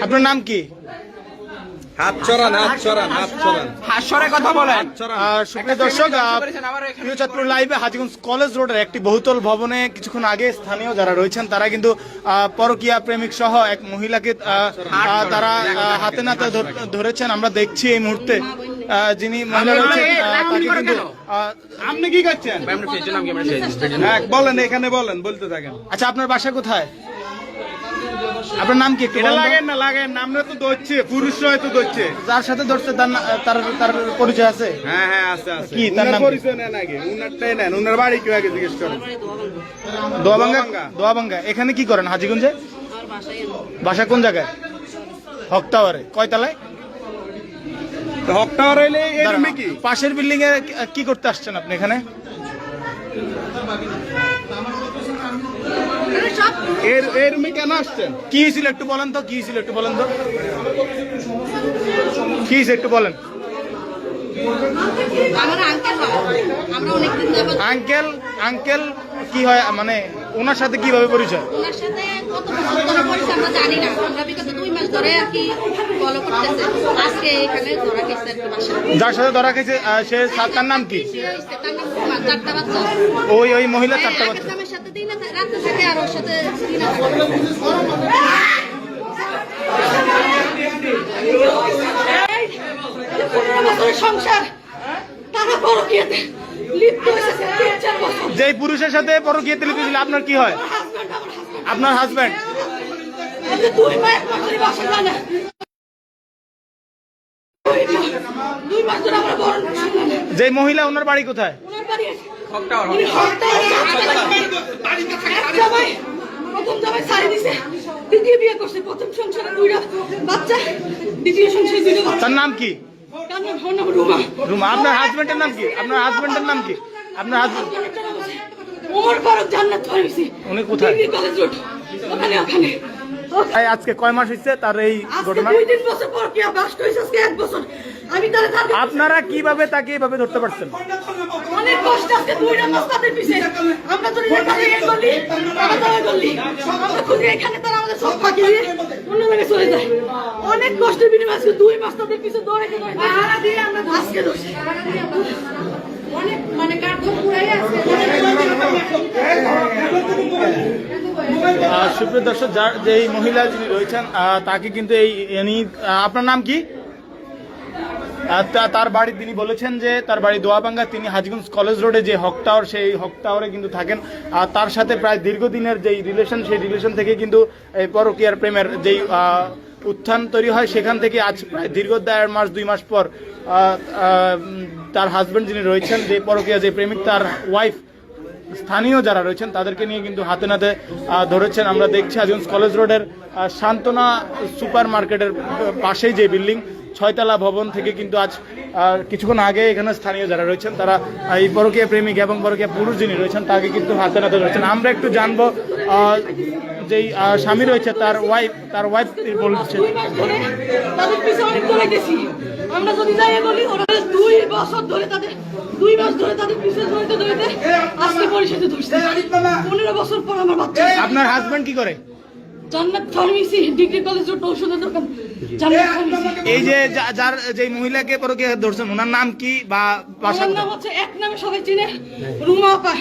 আপনার নাম কি? সুপ্রিয় দর্শক, প্রিয় চাঁদপুর লাইভে হাজীগঞ্জ কলেজ রোডের একটি বহুতল ভবনে কিছুক্ষণ আগে স্থানীয় যারা রয়েছেন তারা কিন্তু পরকীয়া প্রেমিক সহ এক মহিলাকে তারা হাতে নাতে ধরেছেন। আমরা দেখছি এই মুহূর্তে যিনি মহিলা রয়েছেন তাকে কিন্তু আপনি কি করছেন বলেন, এখানে বলেন, বলতে থাকেন। আচ্ছা, আপনার বাসা কোথায়? আপনার নাম কি? লাগেন না লাগেন, আমরা তো ধরছে, পুরুষরা তো ধরছে। যার সাথে ধরছে তার পরিচয় আছে? হ্যাঁ হ্যাঁ আছে আছে। কি তার নাম? পরিচয় নেন আগে, উনারটাই নেন, উনার বাড়ি কেউ আগে জিজ্ঞেস করেন। দোয়াবাঙ্গা। এখানে কি করেন হাজীগঞ্জে? বাসা কোন জায়গায়? হক টাওয়ারে। কয় তলায়? হক টাওয়ার হইলে এই রুমে কি? পাশের বিল্ডিং এ কি করতে আসছেন আপনি এখানে? এই রুমে কেন আসছেন? কি হয়েছিল একটু বলেন তো, কি হয়েছিল একটু বলেন তো, কি হয়েছে একটু বলেন। আঙ্কেল কি হয়, মানে ওনার সাথে কিভাবে পরিচয়? ওনার সাথে কত বছর ধরে পরিচয় আমরা জানি না। আমরা বিগত 2 মাস ধরে আর কি ফলো করতেছে। আজকে এখানে ধরা খেয়েছে একটা বাসা। যার সাথে ধরা খেয়েছে তার নাম কি? তার নাম রুমা, 4টা বাচ্চা। ওই মহিলা 4টা বাচ্চা। আমার সাথে দিন রাতে থাকে আর ওর সাথে দিন সংসার তারা পরকীয়াতে লিপ্ত হয়েছে 3-4 বছর। যে পুরুষের সাথে পরকীয়াতে লিপ্ত ছিল আপনার কি হয়? আপনার হাজবেন্ড? 2 মাস ধরে বাসা জানে। 2 মাস ধরে আমরা বরণ যে মহিলা, ওনার বাড়ি কোথায়? ওনার বাড়ি প্রথম জামাই সারি দিছে, দ্বিতীয় বিয়ে করছে। প্রথম সংসারে 2টা বাচ্চা, দ্বিতীয় সংসারে 2টা বাচ্চা। তার নাম কি? রুমা। আপনার হাজবেন্ডের নাম কি? আপনার হাজবেন্ডের নাম কি? আপনার হাজবেন্ড ওমর ফারুক জান্নাত ফার্মেসি। উনি কোথায়? কলেজ রোড ওখানে। আজকে কয় মাস হচ্ছে তার এই ঘটনা? 2-3 বছর পর কি বাস কইছে, আজকে 1 বছর। আমি তারে আপনারা কিভাবে তাকে এইভাবে ধরতে পারছেন? অনেক কষ্ট, আজকে 2 মাস তাদের পিছে আমরা যদি এখানে গলি আমরা গলি আমরা খুঁজে এখানে তারা আমাদের সব ফাঁকি দিয়ে অন্য জায়গায় চলে যায়। অনেক কষ্টের বিনিময়ে আজকে 2 মাস তাদের পিছে দৌড়ে পাহারা দিয়ে আমরা আজকে ধরছি। অনেক মানে কার্যক্রম পুরাই আছে। সুপ্রিয় দর্শক, যে মহিলা যিনি রয়েছেন তাকে কিন্তু আপনার নাম কি? তার বাড়ি, তিনি বলেছেন যে তার বাড়ি দোয়াবাঙ্গা। তিনি হাজীগঞ্জ কলেজ রোডে যে হক টাওয়ার, সেই হক টাওয়ারে কিন্তু থাকেন। আর তার সাথে প্রায় দীর্ঘদিনের যেই রিলেশন, সেই রিলেশন থেকে কিন্তু এই পরকীয়ার প্রেমের যেই উত্থান তৈরি হয়, সেখান থেকে আজ প্রায় দীর্ঘ 1.5 মাস 2 মাস পর তার হাজবেন্ড যিনি রয়েছেন, যে পরকীয়া যে প্রেমিক, তার ওয়াইফ, স্থানীয় যারা রয়েছেন তাদেরকে নিয়ে কিন্তু হাতে নাতে ধরেছেন। আমরা দেখছি হাজীগঞ্জ কলেজ রোডের সান্ত্বনা সুপার মার্কেটের পাশেই যে বিল্ডিং, 6তলা ভবন থেকে কিন্তু আজ কিছুক্ষণ আগে এখানে স্থানীয় যারা রয়েছেন তারা এই পরকীয়া প্রেমিক এবং পরকীয়া পুরুষ যিনি রয়েছেন তাকে কিন্তু হাতে নাতে ধরেছেন। আমরা একটু জানবো যেই স্বামী রয়েছে তার ওয়াইফ বলছে। তাদের পিছে অনেক দৌড়ে গেছি আমরা, যদি যাই বলি ওরা 2 বছর ধরে তাদের 2 মাস ধরে তাদের পিছে দৌড়তে আজকে পরিষদে ধরছে। 15 বছর পর আমার বাচ্চা। আপনার হাজবেন্ড কি করে? জান্নাত ফার্মেসি, ডিগ্রি কলেজ রোড ওষুধের দোকান জান্নাত ফার্মেসি। এই যে যার যে মহিলাকে পরকীয়া ধরছেন, ওনার নাম কি বা বাসা? ওনার নাম হচ্ছে, এক নামে সবাই চিনে, রুমা আপা।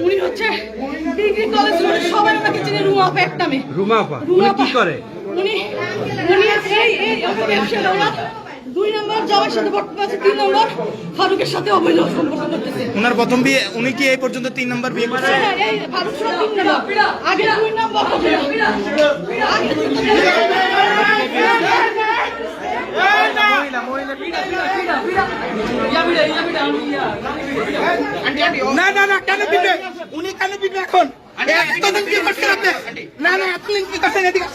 উনি হচ্ছে ডিগ্রি কলেজ রোড, সবাই ওনাকে চিনে রুমা আপা এক নামে। রুমা আপা উনি কি করে? উনি এই ব্যবসা ওনার 2 নম্বর জামাইয়ের সাথে বর্তমানে 3 নম্বর ফারুকের সাথে অবৈধ সম্পর্ক করতেছে। ওনার প্রথম বিয়ে, উনি কি এই পর্যন্ত 3 নম্বর বিয়ে করছেন? এই ফারুক সাথে 3 নম্বর, আগে 2 নম্বর হবে। না কেন দিবে উনি, কেন দিবে এখন? এতদিন কি করছেন আপনি? না এতদিন কি করছেন? এদিকে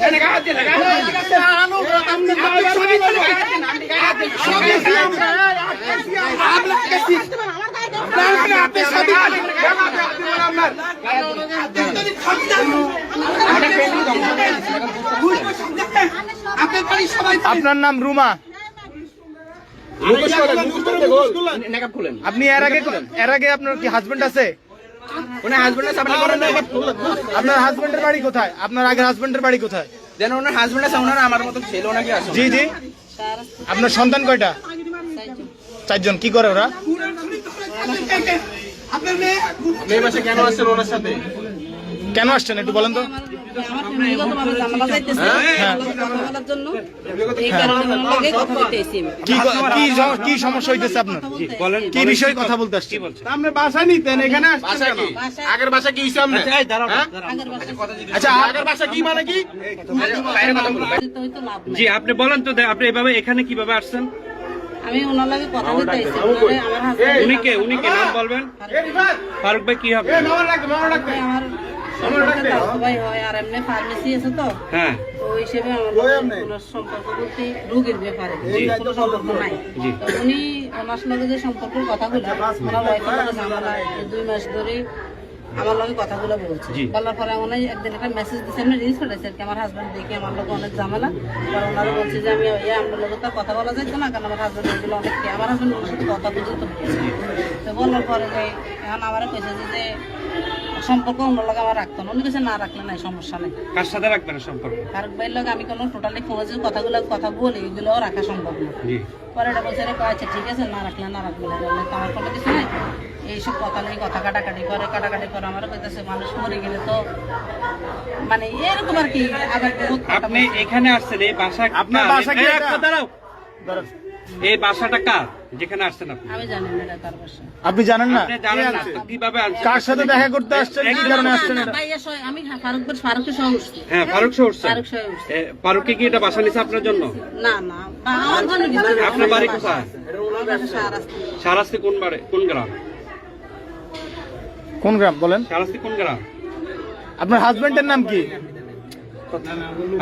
আপনার নাম রুমা? আপনি এর আগে আপনার কি হাজবেন্ড আছে? আপনার হাজবেন্ডের বাড়ি কোথায়? আপনার আগের হাজবেন্ডের বাড়ি কোথায়? দেন ওনার হাজবেন্ড আছে, ওনার আমার মতো ছেলে নাকি আছে। জি জি, আপনার সন্তান কয়টা? 4জন। কি করে ওরা? আপনার মেয়ে মেয়ে বাসে কেন আসছেন ওনার সাথে? কেন আসছেন একটু বলেন তো। আমার ফ্যামিলিগতভাবে ঝামেলা যাইতেছে, হ্যাঁ। কথা বলার জন্য এই কারণে ওনার লগে কথা বলতে আইছি আমি। কি সমস্যা হইতেছে আপনার? বলেন কি বিষয়ে কথা বলতে আসছি? আপনি বাসা নিতেন এখানে বাসা কি? আগের বাসা কি হিসাব না? আগের বাসায় আচ্ছা আগের বাসা কি মানে কি? তো হয়তো লাভ নাই। জি আপনি বলেন তো আপনি এভাবে এখানে কিভাবে আসছেন? আমি ওনার লগে কথা বলতে আইছি, ওনারে আমার হাজবেন্ড উনি কে নাম বলবেন? ফারুক ভাই কি হবে? আমার দাদু ভাই হয়, আর এমনি ফার্মেসি আছে তো, হ্যাঁ তো ওই হিসেবে আমার কোনো সম্পর্ক বলতে রোগীর ব্যাপারে কোনো সম্পর্ক নাই। তো উনি ওনার লগে যে সম্পর্কের কথাগুলো ওনার ওয়াইফের লগে ঝামেলা, এই 2 মাস ধরে আমার লগে কথাগুলো বলছে। বলার পরে উনি একদিন একটা মেসেজ দিচ্ছে, এমনি রিলস করেছে আর কি, আমার হাজবেন্ড দেখে আমার লগে অনেক ঝামেলা। আর ওনারা বলছে যে আমি আমার লগে তো কথা বলা যাইতো না, কারণ আমার হাজবেন্ড এগুলো অনেক আমার হাজবেন্ড ওনার সাথে কথা বুঝতে বলছে। তো বলার পরে যে এখন আমারও কইছে যে সম্পর্ক অন্য লগে আমার রাখতো না, উনি কাছে না রাখলে নাই সমস্যা নেই। কার সাথে রাখবেন সম্পর্ক? ফারুক ভাইয়ের লগে আমি কোনো টোটালি ফোনে যে কথা বলি এগুলোও রাখা সম্ভব না। জি পরে এটা বলছে রে আচ্ছা ঠিক আছে, না রাখলে না রাখবে না, বললে তো আমার কোনো কিছু নাই। এইসব কথা নেই, কথা কাটাকাটি করে আমার কইতেছে মানুষ মরে গেলে তো মানে এরকম আর কি। আবার আপনি এখানে আসছেন এই বাসা আপনার বাসা কি এটা? দাঁড়াও, এই বাসাটা কার যেখানে আসছেন আপনি? আমি জানি না এটা কার বাসা। আপনি জানেন না? আপনি জানেন না তো কিভাবে আসছেন? কার সাথে দেখা করতে আসছেন? কি কারণে আসছেন? এটা ভাইয়া আমি ফারুকের সহ উঠছি। হ্যাঁ ফারুক সহ উঠছেন। ফারুক সহ উঠছি। ফারুককে কি এটা বাসা নিছে আপনার জন্য? না না আমার জন্য কিছু না। আপনার বাড়ি কোথায়? আমার বাসা শাহরাস্তি। শাহরাস্তি কোন বাড়ি কোন গ্রাম? কোন গ্রাম বলেন? শাহরাস্তি কোন গ্রাম? আপনার হাজবেন্ডের নাম কি?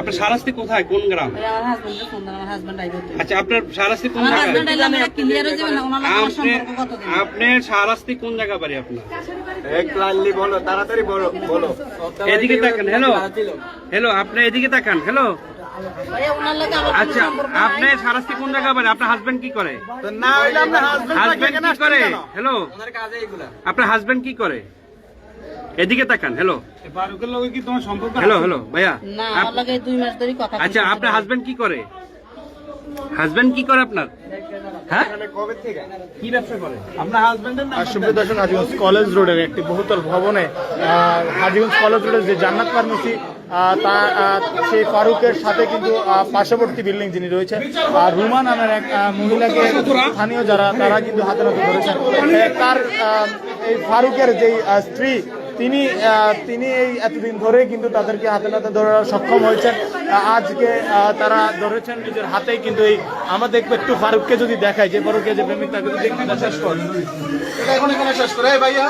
আপনার শাহরাস্তি কোথায় কোন গ্রাম? ওই আমার হাজবেন্ডের ফোন আমার হাজবেন্ড আইবে। আচ্ছা আপনার শাহরাস্তি কোন আমার জায়গায়? হাজবেন্ড আইলে আমরা ক্লিয়ার হয়ে যাবে না, ওনার লগে আমার আপনি সম্পর্ক কতদিন। আপনার শাহরাস্তি কোন জায়গা বাড়ি আপনার? একলালি বলো, তাড়াতাড়ি বলো। এদিকে তাকান। হ্যালো আপনি এদিকে তাকান। হ্যালো ভাইয়া ওনার লগে আমার কোনো আচ্ছা সম্পর্ক আপনি নাই। শাহরাস্তি কোন জায়গা বাড়ি? আপনার হাজবেন্ড কি করে? না হইলে আপনার হাজবেন্ড কি করে? হ্যালো আপনার হাজবেন্ড কি করে? এদিকে তাকান। হ্যালো ফারুকের লগে কি তোমার সম্পর্ক? হ্যালো ভাইয়া না আমার লগে 2 মাস ধরে কথা বলছি। আচ্ছা আপনার হাজবেন্ড কি করে? হাজবেন্ড কি করে আপনার? হ্যাঁ কবে থেকে কি ব্যবসা করে? আপনার হাজবেন্ডের নাম? সুপ্রিয় দর্শক, হাজীগঞ্জ কলেজ রোডের একটি বহুতল ভবনে হাজীগঞ্জ কলেজ রোডের যে জান্নাত ফার্মেসি সেই ফারুকের সাথে কিন্তু পার্শ্ববর্তী বিল্ডিং যিনি রয়েছে রুমা নামের এক মহিলাকে স্থানীয় যারা তারা কিন্তু হাতে নাতে ধরেছেন। তার এই ফারুকের যেই স্ত্রী তিনি এই এতদিন ধরে কিন্তু তাদেরকে হাতে নাতে ধরে সক্ষম হয়েছেন। আজকে তারা ধরেছেন নিজের হাতেই কিন্তু এই আমাদের একটু ফারুককে যদি দেখায়, যে ফারুকের যে প্রেমিক তাকে যদি একটু শেষ কর এটা এখন এখানে শেষ করে ভাইয়া।